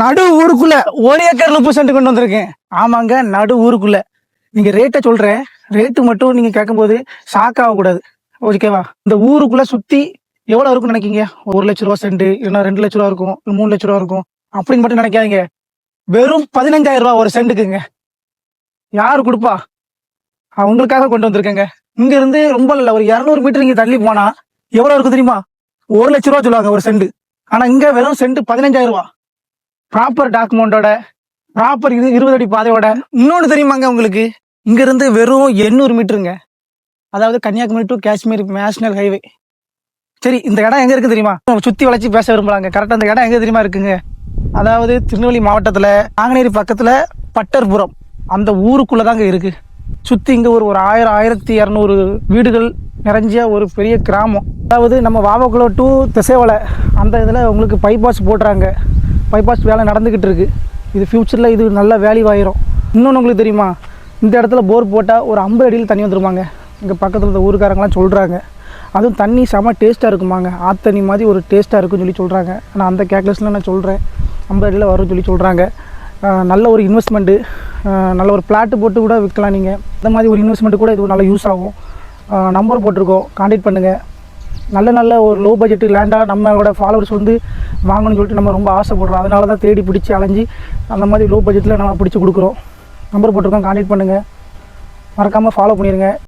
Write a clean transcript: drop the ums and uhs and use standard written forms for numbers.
நடு ஊருக்குள்ள 1 acre 30 send கொண்டு வந்திருக்கேன். ஆமாங்க, நடு ஊருக்குள்ள. நீங்க ரேட்டை சொல்றேன். ரேட்டு மட்டும் நீங்க கேட்கும்போது ஷாக் ஆகக்கூடாது. ஓகேவா? இந்த ஊருக்குள்ள சுத்தி எவ்வளவு இருக்கும்னு நினைக்கீங்க? 1 லட்ச ரூபா சென்ட், இல்லைன்னா 2 லட்ச ரூபா இருக்கும், இல்லை 3 லட்ச ரூபா இருக்கும் அப்படின்னு மட்டும் நினைக்காதீங்க. வெறும் 15,000 ரூபா ஒரு சென்ட்டுக்குங்க. யாரு கொடுப்பா? உங்களுக்காக கொண்டு வந்திருக்கேங்க. இங்க இருந்து ரொம்ப இல்லை, ஒரு 200 மீட்டர் நீங்க தள்ளி போனா எவ்வளவு இருக்கு தெரியுமா? 1 லட்ச ரூபா சொல்லுவாங்க ஒரு சென்ட். ஆனா இங்க வெறும் சென்ட் 15,000 ரூபா. ப்ராப்பர் டாக்குமெண்டோட, ப்ராப்பர் 20 அடி பாதையோட. இன்னொன்று தெரியுமாங்க உங்களுக்கு? இங்க இருந்து வெறும் 800 மீட்டருங்க. அதாவது Kanniyakumari to Kashmir national highway. சரி, இந்த இடம் எங்க இருக்கு தெரியுமா? சுத்தி வளைச்சு பேச விரும்பலாங்க. கரெக்டா இந்த இடம் எங்க தெரியுமா இருக்குங்க? அதாவது திருநெல்வேலி மாவட்டத்துல நாங்குநேரி பக்கத்துல பட்டர்புரம் அந்த ஊருக்குள்ளதாங்க இருக்கு. சுத்தி இங்க ஒரு 1000 1200 வீடுகள் நிறைஞ்ச ஒரு பெரிய கிராமம். அதாவது நம்ம வாவக்குளம் டு திசைவலை அந்த இதில் உங்களுக்கு பைபாஸ் போடுறாங்க. பைபாஸ் வேலை நடந்துக்கிட்டு இருக்கு. இது ஃப்யூச்சரில் இது நல்ல வேல்யூ ஆயிரும். இன்னொன்று உங்களுக்கு தெரியுமா? இந்த இடத்துல போர் போட்டால் ஒரு 50 அடியில் தண்ணி வந்துருமாங்க. இங்கே பக்கத்தில் இந்த ஊருக்காரங்களாம் சொல்கிறாங்க. அதுவும் தண்ணி செம டேஸ்ட்டாக இருக்குமாங்க. ஆத்தண்ணி மாதிரி ஒரு டேஸ்ட்டாக இருக்குன்னு சொல்லி சொல்கிறாங்க. ஆனால் அந்த கேல்குலேஷனில் நான் சொல்கிறேன் 50 அடியில் வரும்னு சொல்லி சொல்கிறாங்க. நல்ல ஒரு இன்வெஸ்ட்மெண்ட்டு, நல்ல ஒரு பிளாட்டு போட்டு கூட விற்கலாம். நீங்கள் இந்த மாதிரி ஒரு இன்வெஸ்ட்மெண்ட்டு கூட இது நல்லா யூஸ் ஆகும். நம்பர் போட்டிருக்கோம், கான்டாக்ட் பண்ணுங்கள். நல்ல ஒரு லோ பட்ஜெட்டு லேண்டாக நம்மளோட ஃபாலோவர்ஸ் வந்து வாங்கணும்னு சொல்லிட்டு நம்ம ரொம்ப ஆசைப்படுறோம். அதனால தான் தேடி பிடிச்சி அலைஞ்சி அந்த மாதிரி லோ பட்ஜெட்டில் நம்ம பிடிச்சி கொடுக்குறோம். நம்பர் போட்டிருக்கோம், கான்டாக்ட் பண்ணுங்கள். மறக்காமல் ஃபாலோ பண்ணிடுங்க.